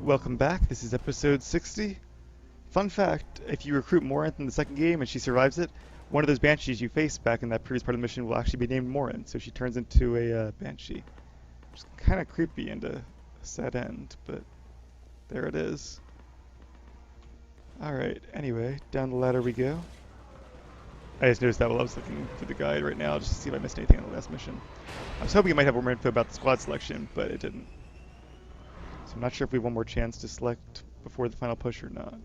Welcome back. This is episode 60. Fun fact, if you recruit Morinth in the second game and she survives it, one of those banshees you faced back in that previous part of the mission will actually be named Morinth, so she turns into a banshee. Which is kind of creepy and a sad end, but there it is. Alright, anyway, down the ladder we go. I just noticed that while I was looking through the guide right now, just to see if I missed anything on the last mission. I was hoping it might have more info about the squad selection, but it didn't. So I'm not sure if we have one more chance to select before the final push or not.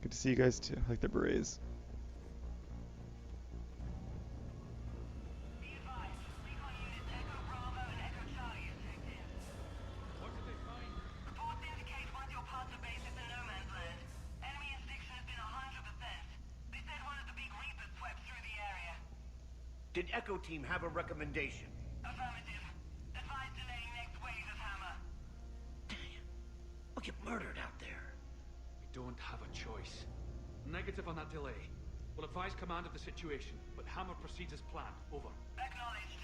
Good to see you guys too. I like the berets. Did Echo Team have a recommendation? Affirmative. Advise delaying next wave of Hammer. Damn. We'll get murdered out there. We don't have a choice. Negative on that delay. We'll advise command of the situation, but Hammer proceeds as planned. Over. Acknowledged.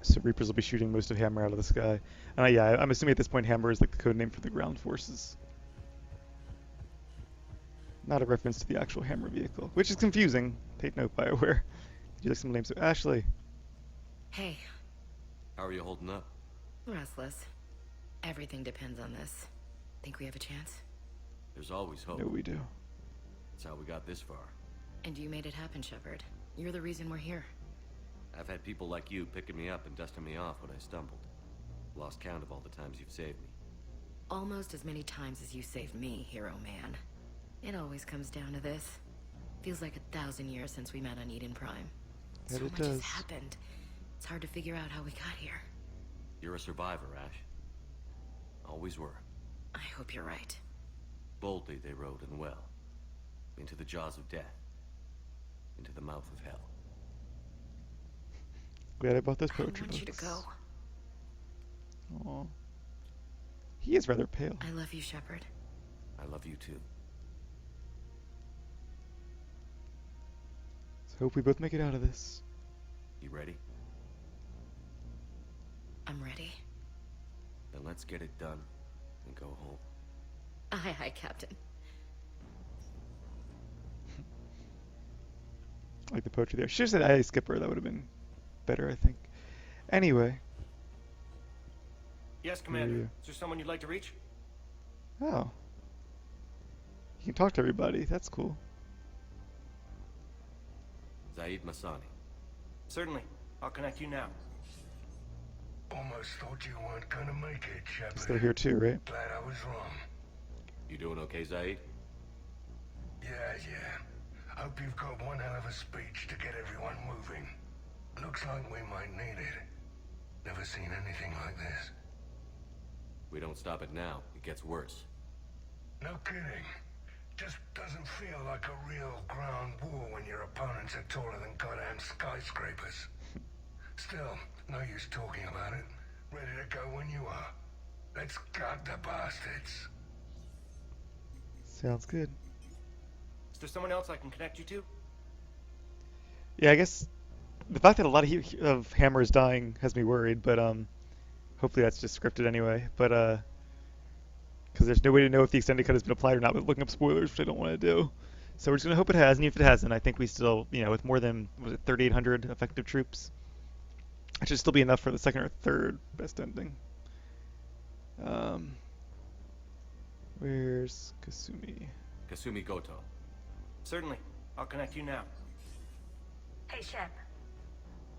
So Reapers will be shooting most of Hammer out of the sky. And yeah, I'm assuming at this point Hammer is like the code name for the ground forces. Not a reference to the actual Hammer vehicle, which is confusing. Take note, BioWare. You like some names? So Ashley. Hey. How are you holding up? Restless. Everything depends on this. Think we have a chance? There's always hope. No, we do. That's how we got this far. And you made it happen, Shepard. You're the reason we're here. I've had people like you picking me up and dusting me off when I stumbled. Lost count of all the times you've saved me. Almost as many times as you saved me, hero man. It always comes down to this. Feels like 1,000 years since we met on Eden Prime. That So it much has does. happened. It's hard to figure out how we got here. You're a survivor, Ash. Always were. I hope you're right. Boldly they rode and well. Into the jaws of death. Into the mouth of hell. Glad I bought those I poetry want you to books. go. Aw. He is rather pale. I love you, Shepard. I love you too. So hope we both make it out of this. You ready? I'm ready. Then let's get it done and go home. Aye, aye, Captain. I like the poetry there. She just said "Aye, Skipper." That would have been better, I think. Anyway. Yes, Who are Commander. you? Is there someone you'd like to reach? Oh. You can talk to everybody. That's cool. Zaid Masani. Certainly. I'll connect you now. Almost thought you weren't gonna make it, Shepard. Still here too, right? Glad I was wrong. You doing okay, Zaid? Yeah. Hope you've got one hell of a speech to get everyone moving. Looks like we might need it. Never seen anything like this. We don't stop it now. It gets worse. No kidding. Just doesn't feel like a real ground war when your opponents are taller than goddamn skyscrapers. Still, no use talking about it. Ready to go when you are. Let's gut the bastards. Sounds good. Is there someone else I can connect you to? Yeah, I guess the fact that a lot of Hammer is dying has me worried, but hopefully that's just scripted anyway. But because there's no way to know if the extended cut has been applied or not with looking up spoilers, which I don't want to do. So we're just gonna hope it has, and if it hasn't, I think we still, with more than 3,800 effective troops, it should still be enough for the second or third best ending. Where's Kasumi? Kasumi Goto. Certainly. I'll connect you now. Hey, Shep.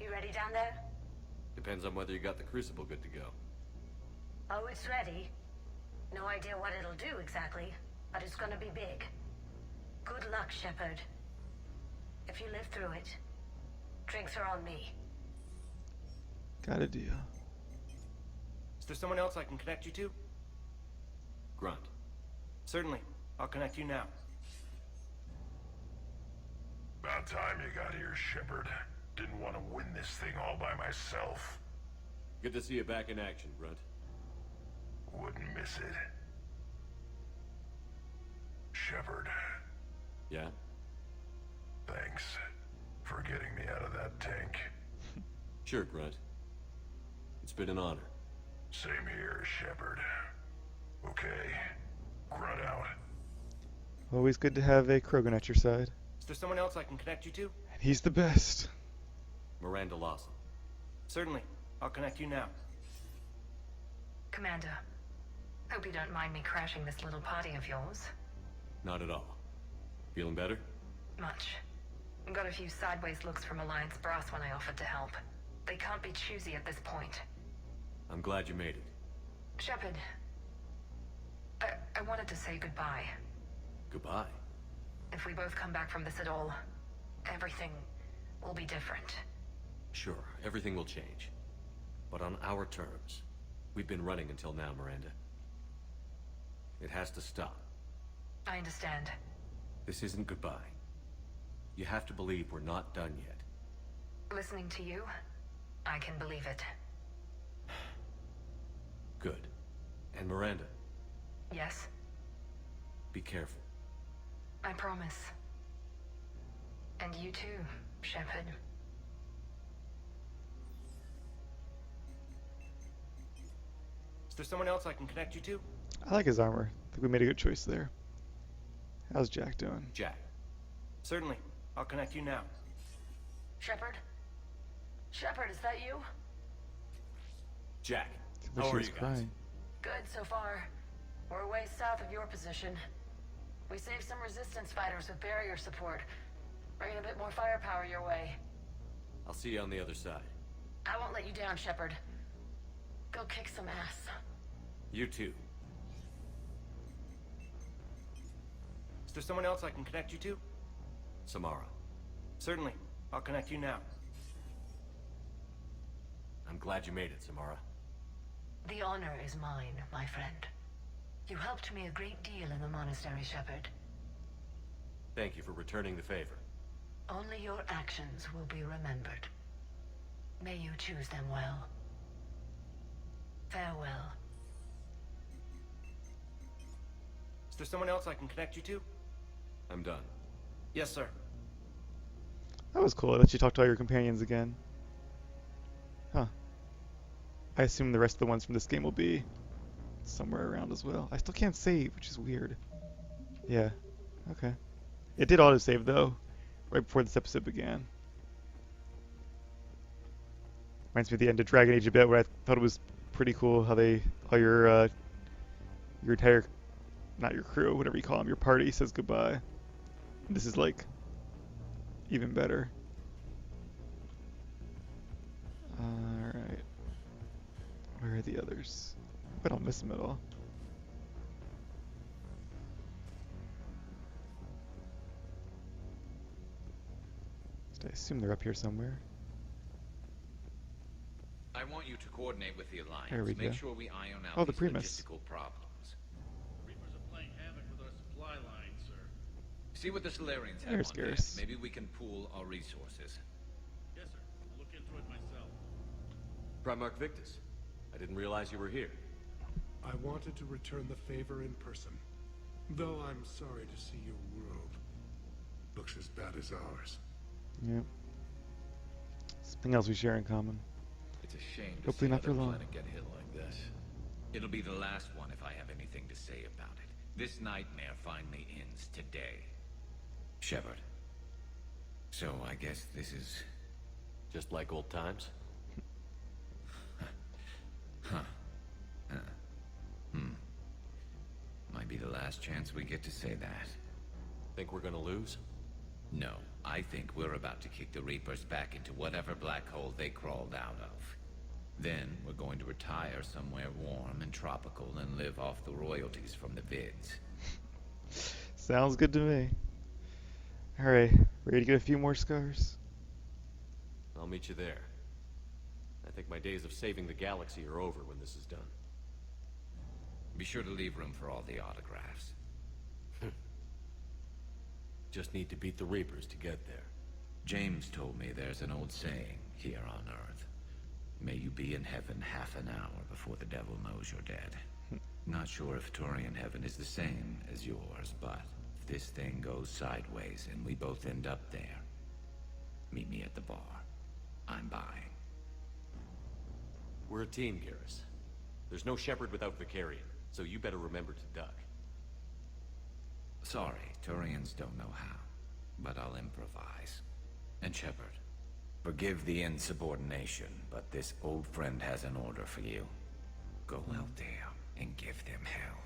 You ready down there? Depends on whether you got the crucible good to go. Oh, it's ready. No idea what it'll do exactly, but it's gonna be big. Good luck, Shepard. If you live through it, drinks are on me. Got a deal. Is there someone else I can connect you to? Grunt. Certainly. I'll connect you now. About time you got here, Shepard. Didn't want to win this thing all by myself. Good to see you back in action, Grunt. Wouldn't miss it. Shepard, Yeah? thanks for getting me out of that tank. Sure, Grunt. It's been an honor. Same here, Shepard. Okay. Grunt out. Always good to have a Krogan at your side. Is there someone else I can connect you to? And he's the best. Miranda Lawson. Certainly. I'll connect you now. Commander, hope you don't mind me crashing this little party of yours. Not at all. Feeling better? Much. Got a few sideways looks from Alliance brass when I offered to help. They can't be choosy at this point. I'm glad you made it. Shepard, I wanted to say goodbye. Goodbye. If we both come back from this at all, everything will be different. Sure, everything will change. But on our terms. We've been running until now, Miranda. It has to stop. I understand. This isn't goodbye. You have to believe we're not done yet. Listening to you, I can believe it. Good. And Miranda, Yes, be careful. I promise. And you too, Shepard. Is there someone else I can connect you to? I like his armor. I think we made a good choice there. How's Jack doing? Jack. Certainly. I'll connect you now. Shepard? Shepard, is that you? Jack. Seems like How she are was you guys? crying. Good so far. We're way south of your position. We saved some resistance fighters with barrier support. Bringing a bit more firepower your way. I'll see you on the other side. I won't let you down, Shepard. Go kick some ass. You too. Is there someone else I can connect you to? Samara. Certainly. I'll connect you now. I'm glad you made it, Samara. The honor is mine, my friend. You helped me a great deal in the monastery, Shepard. Thank you for returning the favor. Only your actions will be remembered. May you choose them well. Farewell. Is there someone else I can connect you to? I'm done. Yes, sir. That was cool. I let you talk to all your companions again. Huh. I assume the rest of the ones from this game will be somewhere around as well. I still can't save, which is weird. Yeah. Okay. It did autosave though, right before this episode began. Reminds me of the end of Dragon Age a bit, where I thought it was pretty cool how they, all your entire, not your crew, whatever you call them, your party says goodbye. And this is like even better. Alright. Where are the others? I don't miss them at all. I assume they're up here somewhere. I want you to coordinate with the Alliance. There we Make go. sure we iron out Oh, the these Primus. logistical problems. Reapers are playing havoc with our supply lines, sir. See what the Solarians have There's on there. Garrus. Maybe we can pool our resources. Yes, sir. I'll look into it myself. Primarch Victus. I didn't realize you were here. I wanted to return the favor in person. Though I'm sorry to see your world looks as bad as ours. Yep. Something else we share in common. It's a shame to Hopefully see not for another long. planet get hit like this. It'll be the last one if I have anything to say about it. This nightmare finally ends today. Shepard. So I guess this is... Just like old times. Might be the last chance we get to say that. Think we're gonna lose? No, I think we're about to kick the Reapers back into whatever black hole they crawled out of. Then we're going to retire somewhere warm and tropical and live off the royalties from the vids. Sounds good to me. Alright, ready to get a few more scars? I'll meet you there. I think my days of saving the galaxy are over when this is done. Be sure to leave room for all the autographs. Just need to beat the Reapers to get there. James told me there's an old saying here on Earth. May you be in heaven half an hour before the devil knows you're dead. Not sure if Turian heaven is the same as yours, but if this thing goes sideways and we both end up there, meet me at the bar. I'm buying. We're a team, Garrus. There's no Shepard without Vicarion, so you better remember to duck. Sorry, Turians don't know how, but I'll improvise. And Shepard, forgive the insubordination, but this old friend has an order for you. Go out there and give them hell.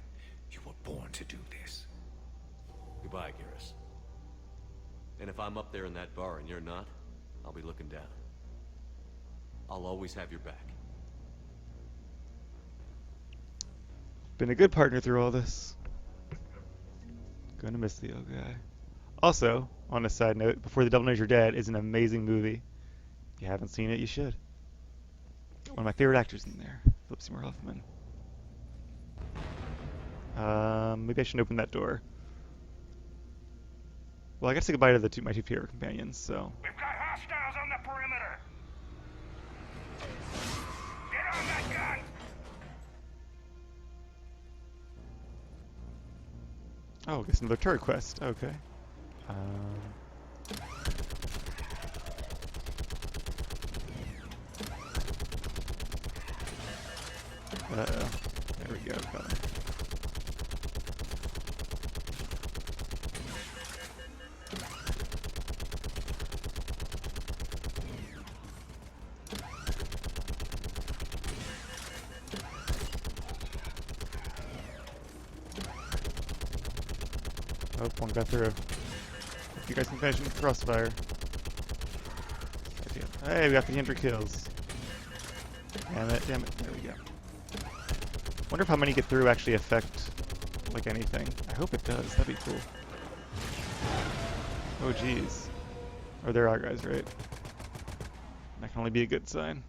You were born to do this. Goodbye, Garrus. And if I'm up there in that bar and you're not, I'll be looking down. I'll always have your back. Been a good partner through all this. Gonna miss the old guy. Also, on a side note, Before the Devil Knows You're Dead is an amazing movie. If you haven't seen it, you should. One of my favorite actors in there, Philip Seymour Hoffman. Maybe I shouldn't open that door. Well, I gotta say goodbye to my two favorite companions, so. We've got hostiles on the perimeter. Get on that gun. Oh, I guess another turret quest. Okay. Uh-oh. There we go, Connor. Oh, one got through. If you guys can finish with crossfire. Hey, we got the 100 kills. Damn it, damn it. There we go. Wonder if how many get through actually affect, like, anything. I hope it does. That'd be cool. Oh, jeez. Oh, there are guys, right? That can only be a good sign.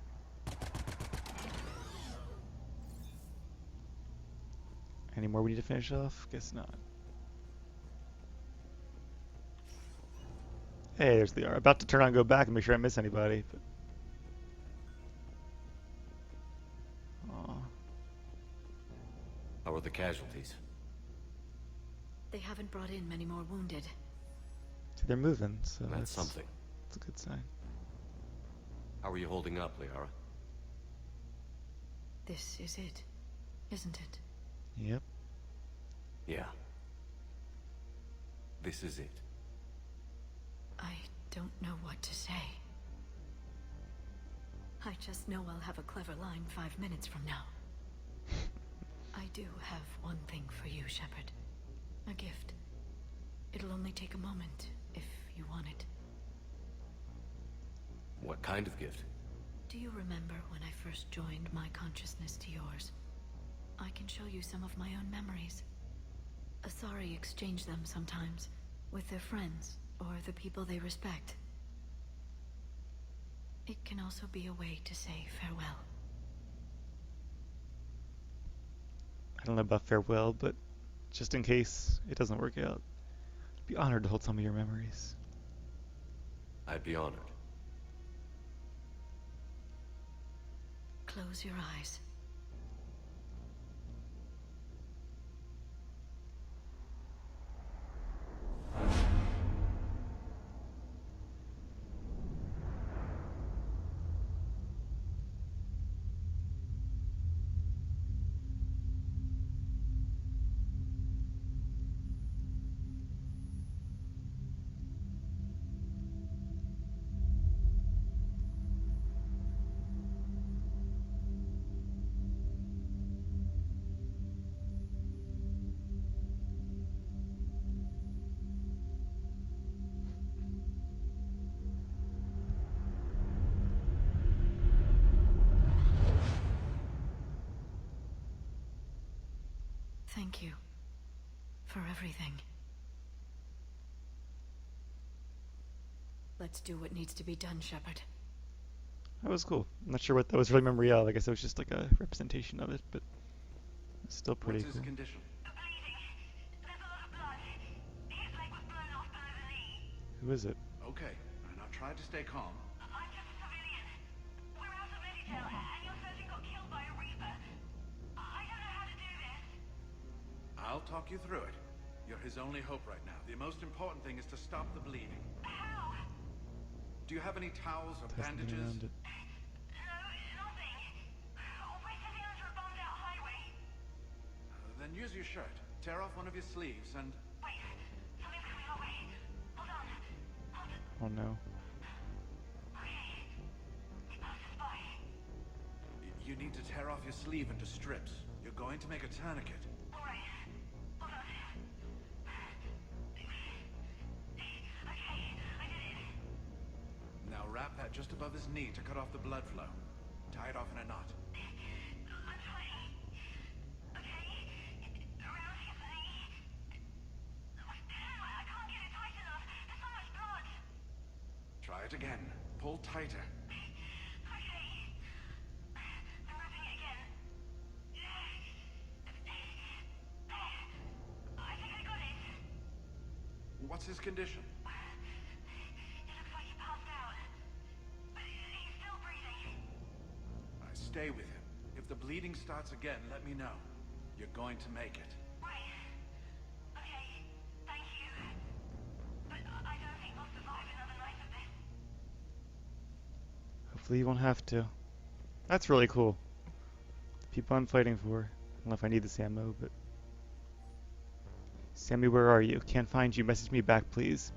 Any more we need to finish off? Guess not. Hey, there's the R. About to turn on and go back and make sure I miss anybody. But... Aw. How are the casualties? They haven't brought in many more wounded. See, they're moving, so That's something. That's a good sign. How are you holding up, Liara? This is it, isn't it? Yep. Yeah. This is it. I don't know what to say. I just know I'll have a clever line 5 minutes from now. I do have one thing for you, Shepard. A gift. It'll only take a moment, if you want it. What kind of gift? Do you remember when I first joined my consciousness to yours? I can show you some of my own memories. Asari exchange them sometimes, with their friends, or the people they respect. It can also be a way to say farewell. I don't know about farewell, but just in case it doesn't work out, I'd be honored to hold some of your memories. I'd be honored. Close your eyes. Thank you for everything. Let's do what needs to be done, Shepard. That was cool. I'm not sure what that was really memory of. I guess it was just like a representation of it, but it's still pretty What's his cool. condition? There's a lot of blood. His leg was blown off by the knee. Who is it? Okay, and I'll try to stay calm. I'm just a civilian. We're out of Meditel, and your surgeon got killed by a Reaper. I don't know how to do this. I'll talk you through it. You're his only hope right now. The most important thing is to stop the bleeding. How? Do you have any towels or There's nothing bandages? around it. No, nothing. All we're sitting under a bombed-out hideout. Here's your shirt. Tear off one of your sleeves and... Wait, something's coming our way. Hold on. Hold on. Oh no. Okay. It passes by. You need to tear off your sleeve into strips. You're going to make a tourniquet. Alright. Hold on. Okay, I did it. Now wrap that just above his knee to cut off the blood flow. Tie it off in a knot. I'm trying. Okay. Around his knee. I can't get it tight enough. There's so much blood. Try it again. Pull tighter. Okay. I'm wrapping it again. I think I got it. What's his condition? It looks like he passed out. But he's still breathing. Stay with him. If the bleeding starts again, let me know. You're going to make it. Right. Okay. Thank you. But I don't think we'll survive another night of this. Hopefully you won't have to. That's really cool. The people I'm fighting for. I don't know if I need this ammo, but... Sammy, where are you? Can't find you. Message me back, please.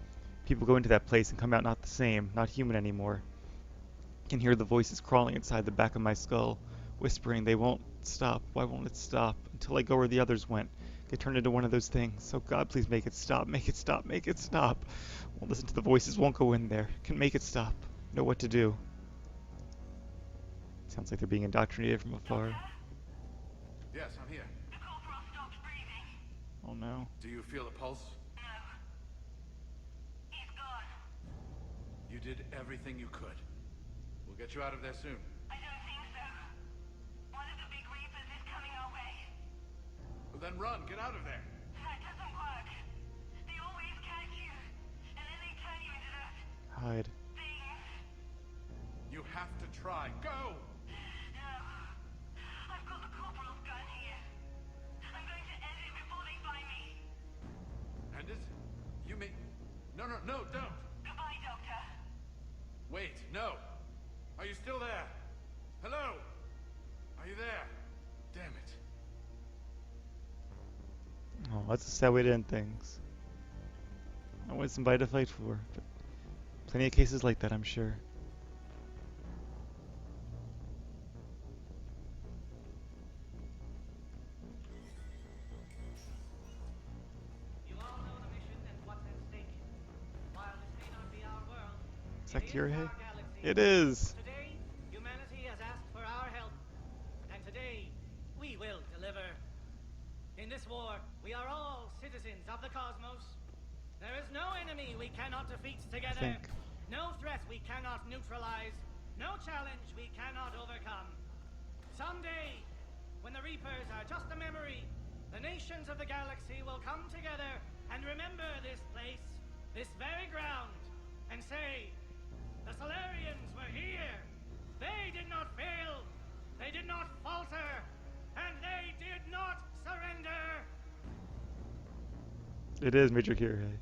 People go into that place and come out not the same, not human anymore. Can hear the voices crawling inside the back of my skull, whispering they won't stop. Why won't it stop? Until I go where the others went. Get turned into one of those things. So God, please make it stop. Make it stop. Make it stop. Won't listen to the voices. Won't go in there. Can make it stop. Know what to do. Sounds like they're being indoctrinated from afar. Yes, I'm here. The corporal stopped breathing. Oh no. Do you feel a pulse? No. He's gone. You did everything you could. We'll get you out of there soon. I don't think so. One of the big reapers is coming our way. Well, then run. Get out of there. That doesn't work. They always catch you, and then they turn you into that Hide. thing. You have to try. Go! No. I've got the corporal's gun here. I'm going to end it before they find me. End it? You mean... No, don't! Goodbye, Doctor. Wait, no! Are you still there? Hello? Are you there? Damn it. Oh, that's a sad way to end things. I wanted somebody to fight for, but plenty of cases like that, I'm sure. You all know the mission and what's at stake. While this may not be our world, Is that it is Kirihei? our galaxy. It is! Today, humanity has asked for our help, and today, we will deliver. In this war, we are all citizens of the cosmos. There is no enemy we cannot defeat together. Think. No threat we cannot neutralize. No challenge we cannot overcome. Someday, when the Reapers are just a memory, the nations of the galaxy will come together and remember this place, this very ground, and say, the Solarians were here. They did not fail. They did not falter. And they did not surrender. It is Major Kirihei.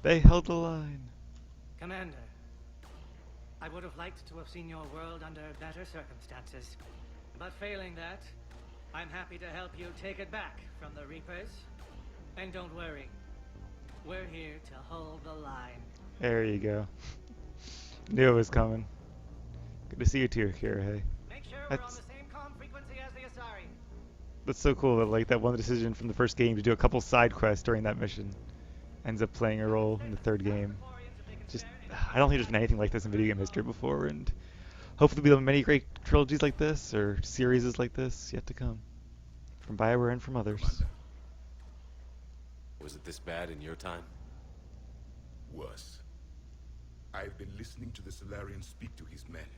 They held the line. Commander, I would have liked to have seen your world under better circumstances. But failing that, I'm happy to help you take it back from the Reapers. And don't worry, we're here to hold the line. There you go. Knew it was coming. Good to see you too, Kirihei. Make sure we're on That's- the same comm frequency as the Asari. That's so cool that like that one decision from the first game to do a couple side quests during that mission ends up playing a role in the third game. Just I don't think there's been anything like this in video game history before, and hopefully there'll be many great trilogies like this or series like this yet to come from BioWare and from others. Was it this bad in your time? Worse. I've been listening to the Solarian speak to his men.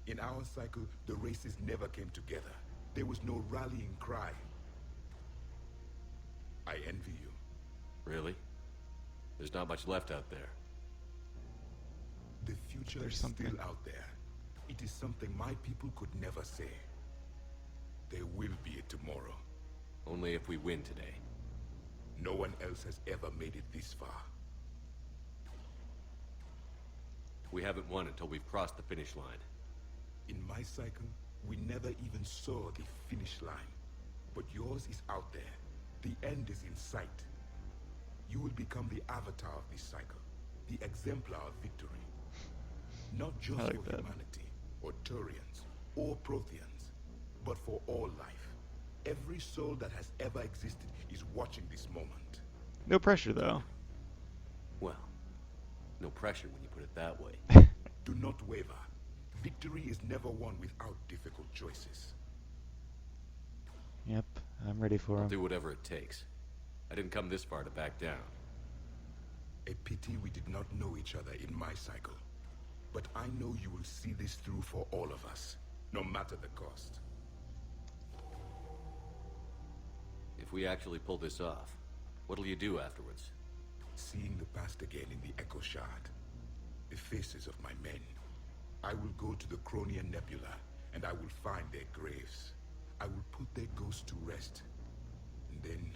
In our cycle, the races never came together. There was no rallying cry. I envy you. Really? There's not much left out there. The future There's is something. still out there. It is something my people could never say. There will be a tomorrow. Only if we win today. No one else has ever made it this far. We haven't won until we've crossed the finish line. In my cycle, we never even saw the finish line. But yours is out there. The end is in sight. You will become the avatar of this cycle, the exemplar of victory. Not just I like for that. humanity, or Turians, or Protheans, but for all life. Every soul that has ever existed is watching this moment. No pressure, though. Well, no pressure when you put it that way. Do not waver. Victory is never won without difficult choices. Yep, I'm ready for I'll him. do whatever it takes. I didn't come this far to back down. A pity we did not know each other in my cycle. But I know you will see this through for all of us, no matter the cost. If we actually pull this off, what'll you do afterwards? Seeing the past again in the Echo Shard, the faces of my men, I will go to the Cronian Nebula, and I will find their graves. I will put their ghosts to rest, and then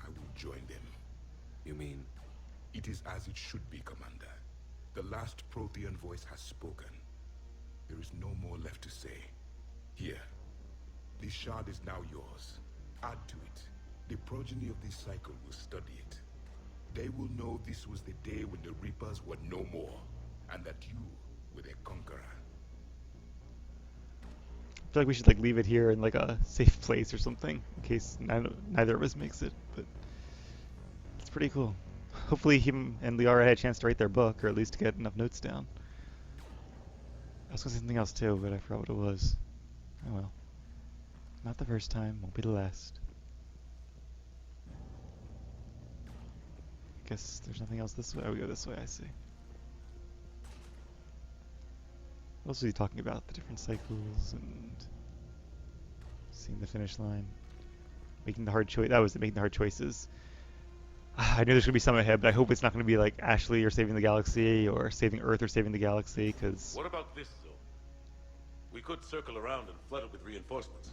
I will join them. You mean? It is as it should be, Commander. The last Prothean voice has spoken. There is no more left to say. Here, this shard is now yours. Add to it. The progeny of this cycle will study it. They will know this was the day when the Reapers were no more, and that you were their conqueror. I feel like we should like leave it here in like a safe place or something in case neither of us makes it. But it's pretty cool. Hopefully him and Liara had a chance to write their book, or at least to get enough notes down. I was gonna say something else too, but I forgot what it was. Oh well. Not the first time, won't be the last. Guess there's nothing else this way. Oh, we go this way, I see. What else was he talking about? The different cycles and seeing the finish line. Making the hard choice. That was it, making the hard choices. I knew there's going to be some ahead, but I hope it's not going to be like Ashley or Saving the Galaxy or Saving Earth or Saving the Galaxy, because... What about this zone? We could circle around and flood it with reinforcements.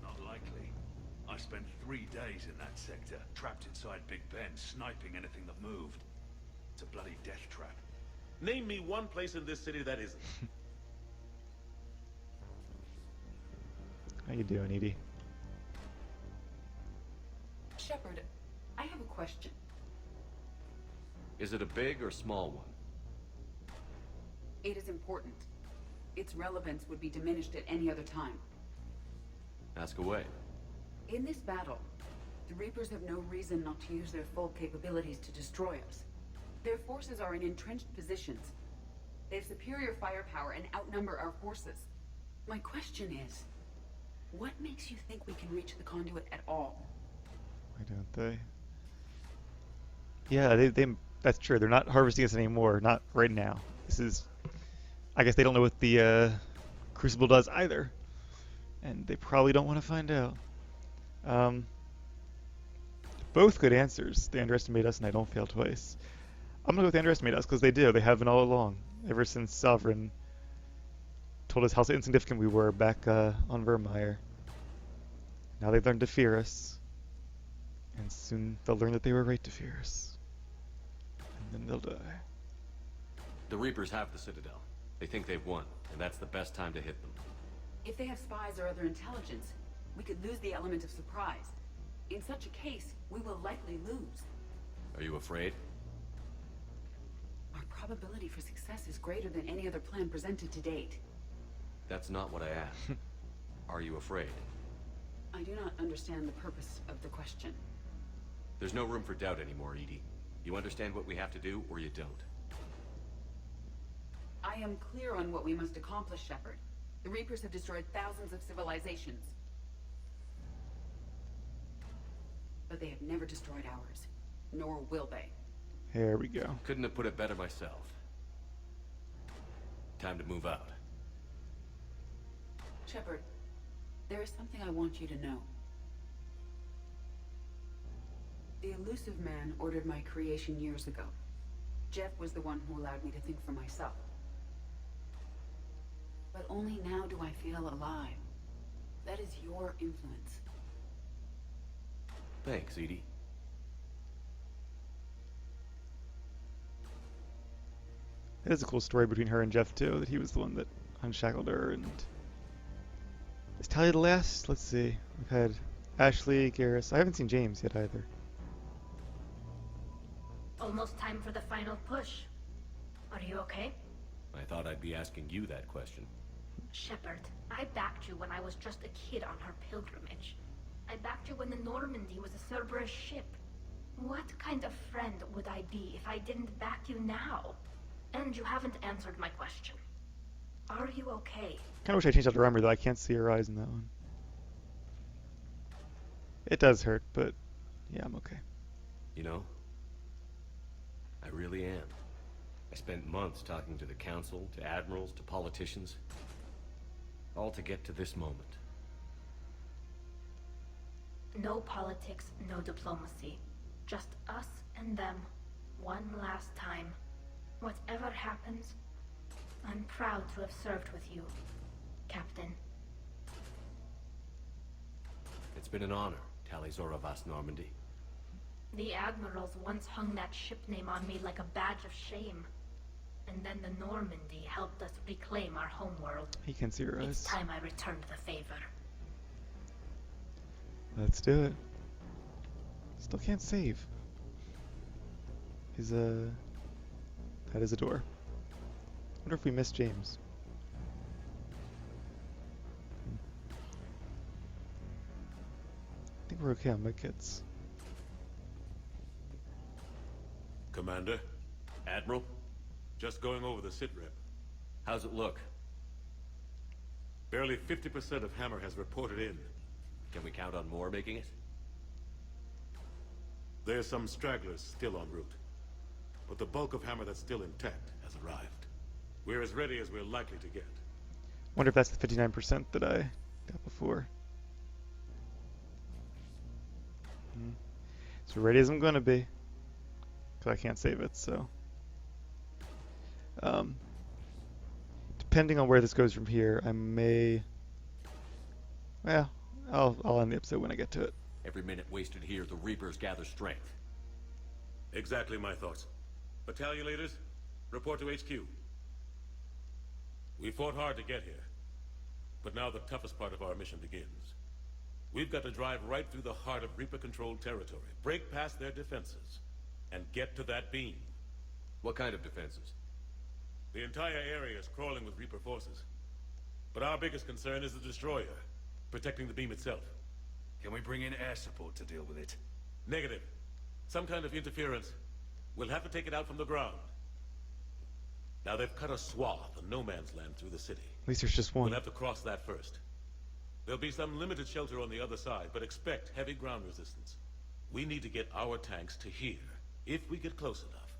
Not likely. I spent 3 days in that sector, trapped inside Big Ben, sniping anything that moved. It's a bloody death trap. Name me one place in this city that isn't. How you doing, Edie? Shepard, I have a question. Is it a big or small one? It is important. Its relevance would be diminished at any other time. Ask away. In this battle, the Reapers have no reason not to use their full capabilities to destroy us. Their forces are in entrenched positions. They have superior firepower and outnumber our forces. My question is, what makes you think we can reach the conduit at all? Why don't they? Yeah, they that's true. They're not harvesting us anymore. Not right now. This is... I guess they don't know what the Crucible does either. And they probably don't want to find out. Both good answers. They underestimate us and I don't fail twice. I'm going to go with underestimate us because they do. They have been all along. Ever since Sovereign told us how insignificant we were back on Vermeer. Now they've learned to fear us. And soon they'll learn that they were right to fear us. And then they'll die. The Reapers have the Citadel. They think they've won, and that's the best time to hit them. If they have spies or other intelligence, we could lose the element of surprise. In such a case, we will likely lose. Are you afraid? Our probability for success is greater than any other plan presented to date. That's not what I asked. Are you afraid? I do not understand the purpose of the question. There's no room for doubt anymore, Edie. You understand what we have to do, or you don't. I am clear on what we must accomplish, Shepard. The Reapers have destroyed thousands of civilizations. But they have never destroyed ours. Nor will they. Here we go. Couldn't have put it better myself. Time to move out. Shepard, there is something I want you to know. The Illusive Man ordered my creation years ago. Jeff was the one who allowed me to think for myself. But only now do I feel alive. That is your influence. Thanks, Edie. It is a cool story between her and Jeff too, that he was the one that unshackled her. And is Talia the last? Let's see. We've had Ashley, Garrus. I haven't seen James yet either. Almost time for the final push. Are you okay? I thought I'd be asking you that question. Shepard, I backed you when I was just a kid on her pilgrimage. I backed you when the Normandy was a Cerberus ship. What kind of friend would I be if I didn't back you now? And you haven't answered my question. Are you okay? Kinda wish I changed out the armor though. I can't see her eyes in that one. It does hurt, but yeah, I'm okay. You know, I really am. I spent months talking to the council, to admirals, to politicians. All to get to this moment. No politics, no diplomacy. Just us and them. One last time. Whatever happens, I'm proud to have served with you, Captain. It's been an honor, Tali'Zorah Vast Normandy. The admirals once hung that ship name on me like a badge of shame. And then the Normandy helped us reclaim our homeworld. He can see her eyes. It's time I returned the favor. Let's do it. Still can't save. Is that is a door. Wonder if we missed James. I think we're okay on medkits. Commander? Admiral? Just going over the sitrep. How's it look? Barely 50% of Hammer has reported in. Can we count on more making it? There's some stragglers still en route. But the bulk of Hammer that's still intact has arrived. We're as ready as we're likely to get. Wonder if that's the 59% that I got before. So ready as I'm gonna be. Because I can't save it, so. Depending on where this goes from here, I may... Well, I'll end the episode when I get to it. Every minute wasted here, the Reapers gather strength. Exactly my thoughts. Battalion leaders, report to HQ. We fought hard to get here. But now the toughest part of our mission begins. We've got to drive right through the heart of Reaper-controlled territory, break past their defenses, and get to that beam. What kind of defenses? The entire area is crawling with Reaper forces. But our biggest concern is the destroyer, protecting the beam itself. Can we bring in air support to deal with it? Negative. Some kind of interference. We'll have to take it out from the ground. Now they've cut a swath of no man's land through the city. At least there's just one. We'll have to cross that first. There'll be some limited shelter on the other side, but expect heavy ground resistance. We need to get our tanks to here, if we get close enough.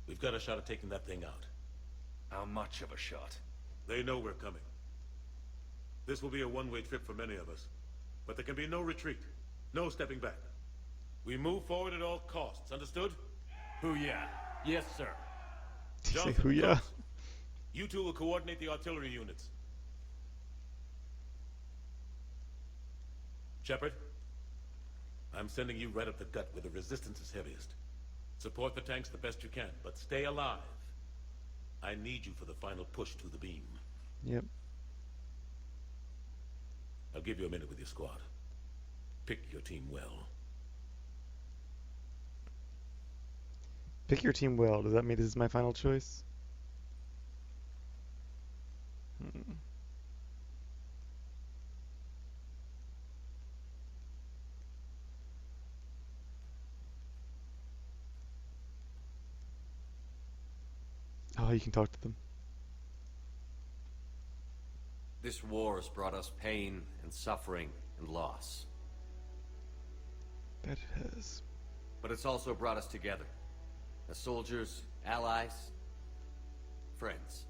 We've got a shot at taking that thing out. How much of a shot? They know we're coming. This will be a one-way trip for many of us. But there can be no retreat. No stepping back. We move forward at all costs, understood? Hoo-yeah. Yes, sir. Did you say Johnson, hoo-yeah? Coates, you two will coordinate the artillery units. Shepard, I'm sending you right up the gut where the resistance is heaviest. Support the tanks the best you can, but stay alive. I need you for the final push to the beam. Yep. I'll give you a minute with your squad. Pick your team well. Pick your team well. Does that mean this is my final choice? Oh, you can talk to them. This war has brought us pain and suffering and loss. Bet it has. But it's also brought us together. As soldiers, allies, friends.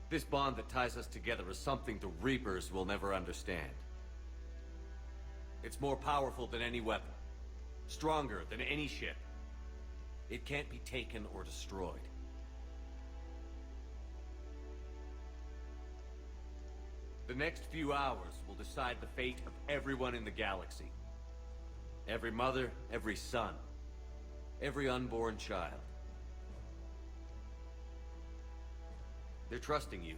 This bond that ties us together is something the Reapers will never understand. It's more powerful than any weapon. Stronger than any ship. It can't be taken or destroyed. The next few hours will decide the fate of everyone in the galaxy. Every mother, every son, every unborn child. They're trusting you,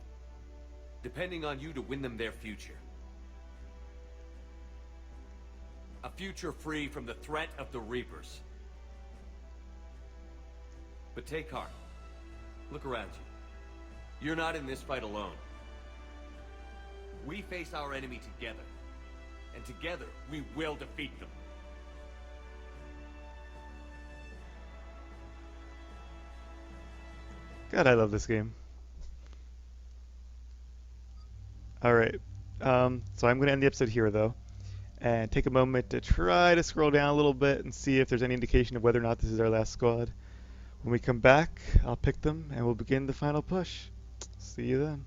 depending on you to win them their future. A future free from the threat of the Reapers. But take heart. Look around you. You're not in this fight alone. We face our enemy together. And together, we will defeat them. God, I love this game. Alright, so I'm going to end the episode here, though, and take a moment to try to scroll down a little bit and see if there's any indication of whether or not this is our last squad. When we come back, I'll pick them, and we'll begin the final push. See you then.